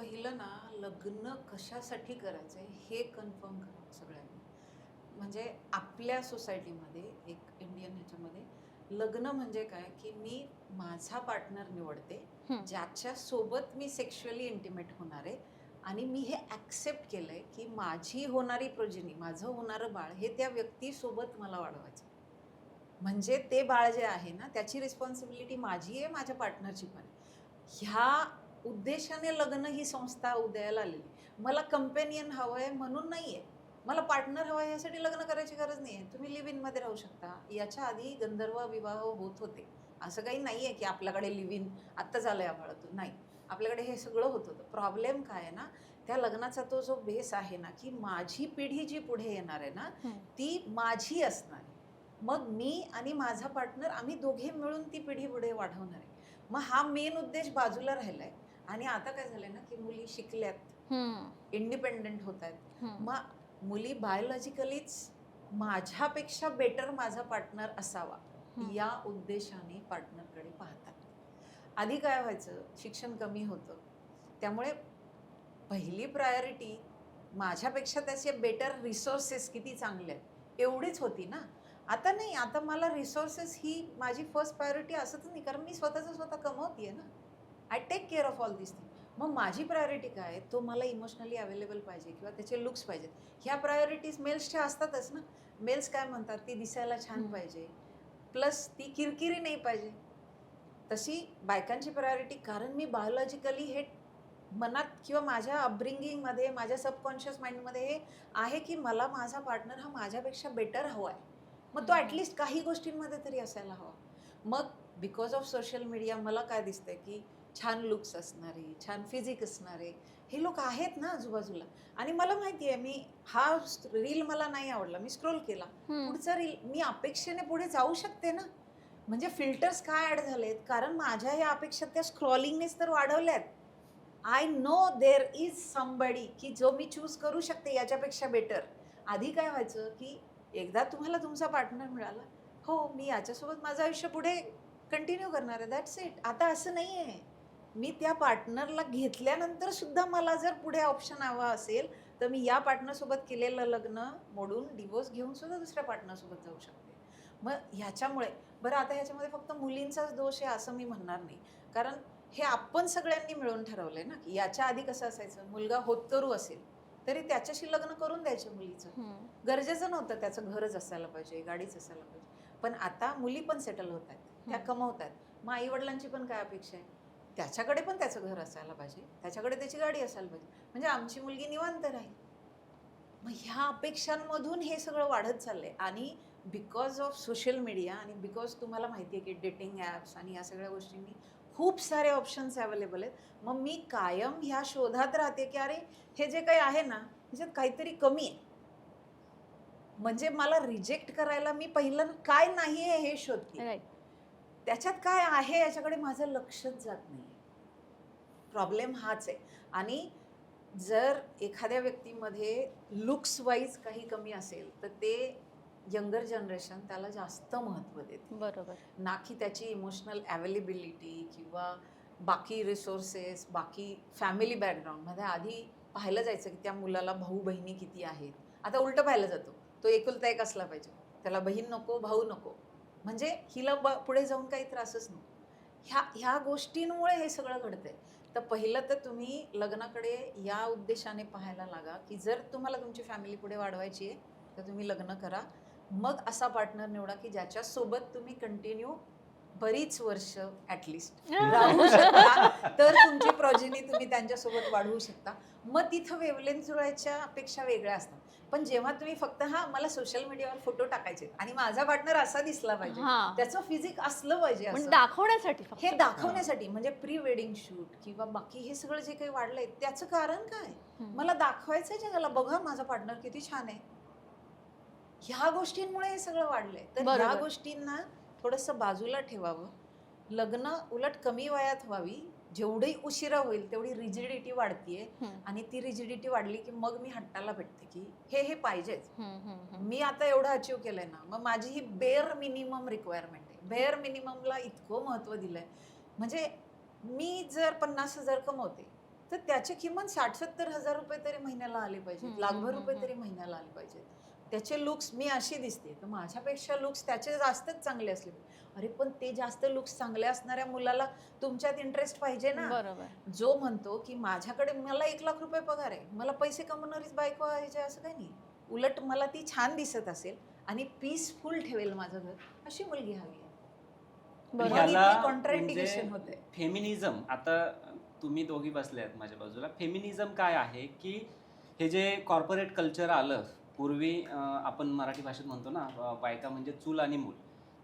पहिलं ना, लग्न कशासाठी करायचंय हे कन्फर्म करा सगळ्यांनी. म्हणजे आपल्या सोसायटीमध्ये एक इंडियन ह्याच्यामध्ये लग्न म्हणजे काय, की मी माझा पार्टनर निवडते, हं. ज्याच्या सोबत मी सेक्शुअली इंटिमेट होणार आहे आणि मी हे ॲक्सेप्ट केलंय, की माझी होणारी प्रोजिनी, माझं होणारं बाळ हे त्या व्यक्तीसोबत मला वाढवायचं. म्हणजे ते बाळ जे आहे ना, त्याची रिस्पॉन्सिबिलिटी माझी आहे, माझ्या पार्टनरची पण आहे. ह्या उद्देशाने लग्न ही संस्था उदयाला आलेली. मला कंपॅनियन हवंय म्हणून नाहीये. मला पार्टनर हवाय यासाठी लग्न करायची गरज नाहीये. तुम्ही लिव्ह इनमध्ये राहू शकता. याच्या आधी गंधर्व विवाह होत होते. असं काही नाहीये, की आपल्याकडे लिव्ह इन आत्ताच आलंय आभाळातून. नाही. आपल्याकडे हे सगळं होत होतं. प्रॉब्लेम काय आहे ना, त्या लग्नाचा तो जो बेस आहे ना, की माझी पिढी जी पुढे येणार आहे ना, हं. ती माझी असणार आहे. मग मी आणि माझा पार्टनर आम्ही दोघे मिळून ती पिढी पुढे वाढवणार आहे. मग हा मेन उद्देश बाजूला राहिलाय आणि आता काय झालंय ना, की मुली शिकल्यात, हं. इंडिपेंडंट होत आहेत. हं. मग मुली बायोलॉजिकलीच माझ्यापेक्षा बेटर माझा पार्टनर असावा हं. या उद्देशाने पार्टनरकडे पाहतात. आधी काय व्हायचं, शिक्षण कमी होतं, त्यामुळे पहिली प्रायोरिटी माझ्यापेक्षा त्याचे बेटर रिसोर्सेस किती चांगले आहेत एवढीच होती ना. आता नाही, आता मला रिसोर्सेस ही माझी फर्स्ट प्रायोरिटी असंच नाही, कारण मी स्वतःचं स्वतः कमवतीये ना. I take care of all this thing. मग माझी प्रायोरिटी काय आहे, तो मला इमोशनली अवेलेबल पाहिजे किंवा त्याचे लुक्स पाहिजेत. ह्या प्रायोरिटीज मेल्सच्या असतातच ना. मेल्स काय म्हणतात, ती दिसायला छान हं. पाहिजे, प्लस ती किरकिरी नाही पाहिजे. तशी बायकांची प्रायोरिटी, कारण मी बायोलॉजिकली हे मनात किंवा माझ्या अपब्रिंगिंगमध्ये, माझ्या सबकॉन्शियस माइंडमध्ये हे आहे, की मला माझा पार्टनर हा माझ्यापेक्षा बेटर हवा आहे. मग तो हं. हं. ॲटलिस्ट काही गोष्टींमध्ये तरी असायला हवा. मग बिकॉज ऑफ सोशल मीडिया मला काय दिसतंय, की छान लुक्स असणारे, छान फिजिक असणारे हे लोक आहेत ना आजूबाजूला. आणि मला माहिती आहे, मी हा रील मला नाही आवडला, मी स्क्रोल केला. हं. पुढचा रील मी अपेक्षेने पुढे जाऊ शकते ना. म्हणजे फिल्टर्स काय ॲड झालेत, कारण माझ्या ह्या अपेक्षा त्या स्क्रॉलिंगनेच तर वाढवल्यात. I know there is somebody, की जो मी चूज करू शकते याच्यापेक्षा बेटर. आधी काय व्हायचं, की एकदा तुम्हाला तुमचा पार्टनर मिळाला, हो, मी याच्यासोबत माझं आयुष्य पुढे कंटिन्यू करणार आहे, दॅट्स इट. आता असं नाही आहे. मी त्या पार्टनरला घेतल्यानंतर सुद्धा मला जर पुढे ऑप्शन हवा असेल, तर मी या पार्टनरसोबत केलेलं लग्न मोडून डिव्होर्स घेऊन सुद्धा दुसऱ्या पार्टनरसोबत जाऊ शकते. मग ह्याच्यामुळे बरं, आता ह्याच्यामध्ये फक्त मुलींचाच दोष आहे असं मी म्हणणार नाही. कारण हे आपण सगळ्यांनी मिळून ठरवलंय ना, की याच्या आधी कसं असायचं, मुलगा होतकरू असेल, तरी त्याच्याशी लग्न करून द्यायचं मुलीचं. हं. गरजेचं नव्हतं त्याचं घरच असायला पाहिजे, गाडीच असायला पाहिजे. पण आता मुली पण सेटल होत आहेत, त्या हं. कमवत आहेत. मग आई-वडिलांची पण काय अपेक्षा आहे? त्याच्याकडे पण त्याचं घर असायला पाहिजे, त्याच्याकडे त्याची गाडी असायला पाहिजे. म्हणजे आमची मुलगी निवांत राहील. मग ह्या अपेक्षांमधून हे सगळं वाढत चाललंय आणि बिकॉज ऑफ सोशल मीडिया आणि बिकॉज तुम्हाला माहिती आहे, की डेटिंग ॲप्स आणि या सगळ्या गोष्टींनी खूप सारे ऑप्शन्स अवेलेबल आहेत. मग मी कायम ह्या शोधात राहते, की अरे, हे जे काही आहे ना, ह्याच्यात काहीतरी कमी आहे. म्हणजे मला रिजेक्ट करायला मी पहिलं काय नाही आहे हे शोधते. राइट. त्याच्यात काय आहे याच्याकडे माझं लक्षच जात नाहीये. प्रॉब्लेम हाच आहे. आणि जर एखाद्या व्यक्तीमध्ये लुक्स वाईज काही कमी असेल, तर ते यंगर जनरेशन त्याला जास्त महत्त्व देते. बरोबर. ना की त्याची इमोशनल अवेलेबिलिटी किंवा बाकी रिसोर्सेस, बाकी फॅमिली बॅकग्राऊंडमध्ये आधी पाहिलं जायचं, की त्या मुलाला भाऊ-बहिणी किती आहेत. आता उलटं पाहिलं जातं. तो एकुलता एक असला पाहिजे. त्याला बहीण नको, भाऊ नको. म्हणजे हिला पुढे जाऊन काही त्रासच नको. ह्या ह्या गोष्टींमुळे हे सगळं घडतंय. तर पहिलं तर तुम्ही लग्नाकडे या उद्देशाने पाहायला लागा, की जर तुम्हाला तुमची फॅमिली पुढे वाढवायची आहे, तर तुम्ही लग्न करा. मग असा पार्टनर निवडा, की ज्याच्यासोबत तुम्ही कंटिन्यू बरीच वर्ष ॲटलीस्ट राहू शकता. तर तुमची प्रोजेनी तुम्ही त्यांच्यासोबत वाढवू शकता. मग तिथं वेव्हलेन्थ जुळायच्या अपेक्षा वेगळ्या असतात. पण जेव्हा तुम्ही फक्त मला सोशल मीडियावर फोटो टाकायचे आणि माझा पार्टनर असा दिसला पाहिजे, हां. त्याचं फिजिक असलं पाहिजे म्हणजे असं, दाखवण्यासाठी हे फक्त. दाखवण्यासाठी म्हणजे प्री वेडिंग शूट किंवा बाकी हे सगळं जे काही वाढलंय त्याचं कारण काय? हं. मला दाखवायचंय जगाला, बघा माझा पार्टनर किती छान आहे. ह्या गोष्टींमुळे हे सगळं वाढलंय. तर ह्या बरोबर. गोष्टींना थोडंसं बाजूला ठेवावं. लग्न उलट कमी वयात व्हावी. जेवढी उशिरा होईल तेवढी रिजिडिटी वाढतीये हं. आणि ती रिजिडिटी वाढली की मग मी हट्टाला भेटते, की हे पाहिजेच. हं. हं. हं. मी आता एवढं अचीव्ह केलंय ना, मग माझी ही बेअर मिनिमम रिक्वायरमेंट आहे. बेअर मिनिममला इतकं महत्त्व दिलंय. म्हणजे मी जर 50,000 कमवते, तर त्याचे किमान 60-70 हजार रुपये तरी महिन्याला आले पाहिजेत, लाखभर रुपये तरी महिन्याला आले पाहिजेत. त्याचे लुक्स मी अशी दिसते तर माझ्यापेक्षा लुक्स त्याचे जास्तच चांगले असले पाहिजे. अरे पण ते जास्त लुक्स चांगले असणाऱ्या मुलाला तुमच्यात इंटरेस्ट पाहिजे ना. बरोबर. जो म्हणतो की माझ्याकडे मला 1 लाख रुपये पगार आहे, मला पैसे कमवणारीच बायको पाहिजे असं काही नाही. उलट मला ती छान दिसत असेल आणि पीसफुल ठेवेल माझं घर, अशी मुलगी हवी आहे. बरोबर. ह्याला ह्याला कॉन्ट्राडिक्शन म्हणजे होते. फेमिनिझम, आता तुम्ही दोघी बसले आहेत माझ्या बाजूला, फेमिनिझम काय आहे की हे जे कॉर्पोरेट कल्चर आलं पूर्वी, आपण मराठी भाषेत म्हणतो ना, बायका म्हणजे चूल आणि मूल,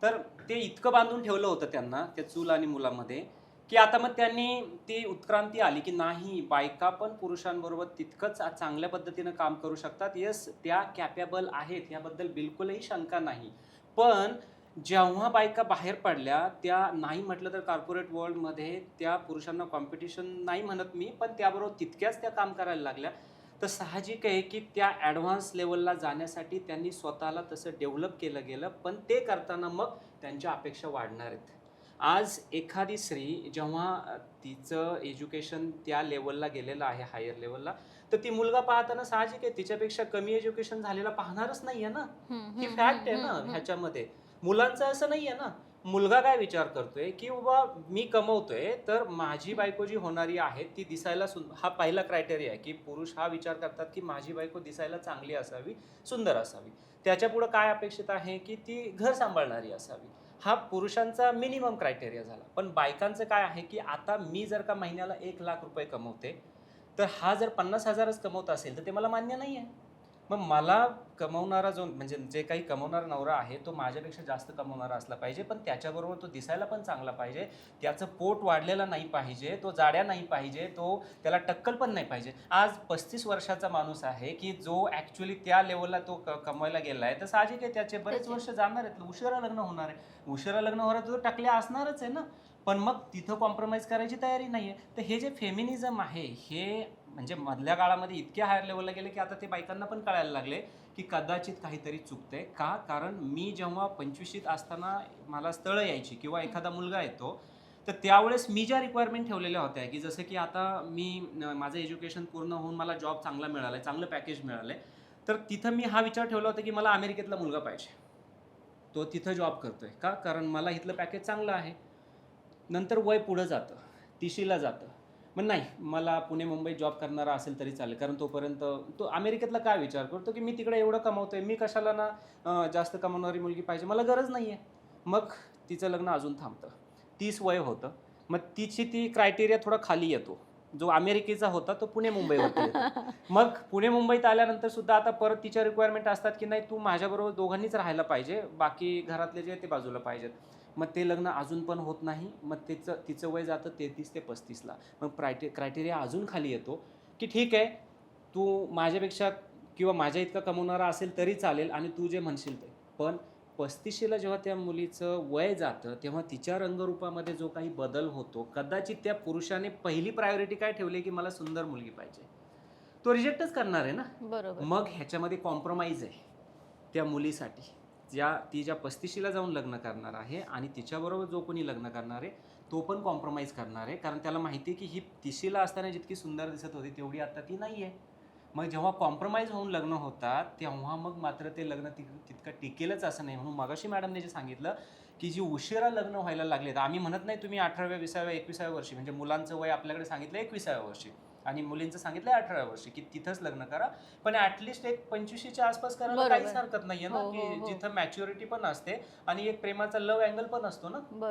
तर ते इतकं बांधून ठेवलं होतं त्यांना त्या चूल आणि मुलामध्ये की आता मग त्यांनी ती उत्क्रांती आली की नाही, बायका पण पुरुषांबरोबर तितकंच चांगल्या पद्धतीनं काम करू शकतात. येस, त्या कॅपेबल आहेत, याबद्दल बिलकुलही शंका नाही. पण जेव्हा बायका बाहेर पडल्या, त्या नाही म्हटलं तर कॉर्पोरेट वर्ल्डमध्ये त्या पुरुषांना कॉम्पिटिशन नाही म्हणत मी, पण त्याबरोबर तितक्याच त्या काम करायला लागल्या. तर साहजिक आहे की त्या ॲडव्हान्स लेवलला जाण्यासाठी त्यांनी स्वतःला तसं डेव्हलप केलं गेलं, पण ते करताना मग त्यांच्या अपेक्षा वाढणार आहेत. आज एखादी स्त्री जेव्हा तिचं एज्युकेशन त्या लेवलला गेलेलं आहे, हायर लेवलला, तर ती मुलगा पाहताना साहजिक आहे तिच्यापेक्षा कमी एज्युकेशन झालेला पाहणारच नाहीये ना. ही फॅक्ट आहे ना ह्याच्यामध्ये. मुलांचं असं नाहीये ना. मुलगा काय विचार करतोय की बाबा मी कमवतोय तर माझी बायको जी होणारी आहे ती दिसायला हा पहिला क्रायटेरिया आहे की पुरुष हा विचार करतात की माझी बायको दिसायला चांगली असावी, सुंदर असावी. त्याच्या पुढे काय अपेक्षित आहे की ती घर सांभाळणारी असावी. हा पुरुषांचा मिनिमम क्रायटेरिया झाला. पण बायकांचं काय आहे की आता मी जर का महिन्याला 1 लाख रुपये कमवते, तर हा जर 50,000च कमवत असेल तर ते मला मान्य नाही आहे. मग मला कमवणारा जो म्हणजे जे काही कमवणारा नवरा आहे तो माझ्यापेक्षा जास्त कमवणारा असला पाहिजे, पण त्याच्याबरोबर तो दिसायला पण चांगला पाहिजे, त्याचं पोट वाढलेलं नाही पाहिजे, तो जाड्या नाही पाहिजे, तो त्याला टक्कल पण नाही पाहिजे. आज 35 वर्षाचा माणूस आहे की जो ॲक्च्युली त्या लेवलला तो कमवायला गेला आहे, तर साहजिक आहे त्याचे बरेच वर्ष जाणार आहेत, उशिरा लग्न होणार आहे. उशिरा लग्न होणार तर टकल्या असणारच आहे ना. पण मग तिथं कॉम्प्रोमाइज करायची तयारी नाही आहे. तर हे जे फेमिनिझम आहे हे म्हणजे मधल्या काळामध्ये इतके हायर लेवलला गेले की आता ते बायकांना पण कळायला लागले की कदाचित काहीतरी चुकतंय का. कारण मी जेव्हा 25शीत असताना मला स्थळं यायची किंवा एखादा मुलगा येतो, तर त्यावेळेस मी ज्या रिक्वायरमेंट ठेवलेल्या होत्या की जसं की आता माझं एज्युकेशन पूर्ण होऊन मला जॉब चांगला मिळाला आहे, चांगलं पॅकेज मिळालं आहे, तर तिथं मी हा विचार ठेवला होता की मला अमेरिकेतला मुलगा पाहिजे, तो तिथं जॉब करतोय का, कारण मला इथलं पॅकेज चांगलं आहे. नंतर वय पुढं जातं, 30शीला जातं, मग नाही मला पुणे मुंबईत जॉब करणारा असेल तरी चालेल, कारण तोपर्यंत तो अमेरिकेतला काय विचार करतो की मी तिकडे एवढं कमवतोय, मी कशाला ना जास्त कमवणारी मुलगी पाहिजे, मला गरज नाही आहे. मग तिचं लग्न अजून थांबतं, 30 वय होतं, मग तिची ती क्रायटेरिया थोडा खाली येतो. जो अमेरिकेचा होता तो पुणे मुंबईवरती येतो. मग पुणे मुंबईत आल्यानंतर सुद्धा आता परत तिच्या रिक्वायरमेंट असतात की नाही तू माझ्याबरोबर दोघांनीच राहायला पाहिजे, बाकी घरातले जे ते बाजूला पाहिजेत. मग ते लग्न अजून पण होत नाही. मग तिचं वय जातं 33 ते 35ला. मग क्रायटेरिया अजून खाली येतो की ठीक आहे, तू माझ्यापेक्षा किंवा माझ्या इतका कमवणारा असेल तरी चालेल आणि तू जे म्हणशील ते. पण 35शीला जेव्हा त्या मुलीचं वय जातं तेव्हा तिच्या रंगरूपामध्ये जो काही बदल होतो, कदाचित त्या पुरुषाने पहिली प्रायोरिटी काय ठेवली की मला सुंदर मुलगी पाहिजे, तो रिजेक्टच करणार आहे ना. बरोबर. मग ह्याच्यामध्ये कॉम्प्रोमाइज आहे त्या मुलीसाठी. ती ज्या 35शीला जाऊन लग्न करणार आहे आणि तिच्याबरोबर जो कोणी लग्न करणार आहे तो पण कॉम्प्रोमाइज करणार आहे, कारण त्याला माहिती आहे की ही 30शीला असताना जितकी सुंदर दिसत होती तेवढी आता ती नाही आहे. मग जेव्हा कॉम्प्रोमाइज होऊन लग्न होतात तेव्हा मग मात्र ते लग्न तितकं टिकेलच असं नाही. म्हणून मगाशी मॅडमने जे सांगितलं की जी उशिरा लग्न व्हायला लागले, तर आम्ही म्हणत नाही तुम्ही 18व्या 20व्या 21व्या वर्षी, म्हणजे मुलांचं वय आपल्याकडे सांगितलं 21व्या वर्षी आणि मुलींचं सांगितलं 18व्या वर्षी की तिथंच लग्न करा, पण ॲटलिस्ट एक 25शीच्या आसपास करायला बरोबर. काहीच हरकत नाहीये ना, हो, हो, की हो. जिथं मॅच्युरिटी पण असते आणि एक प्रेमाचा लव्ह अँगल पण असतो ना.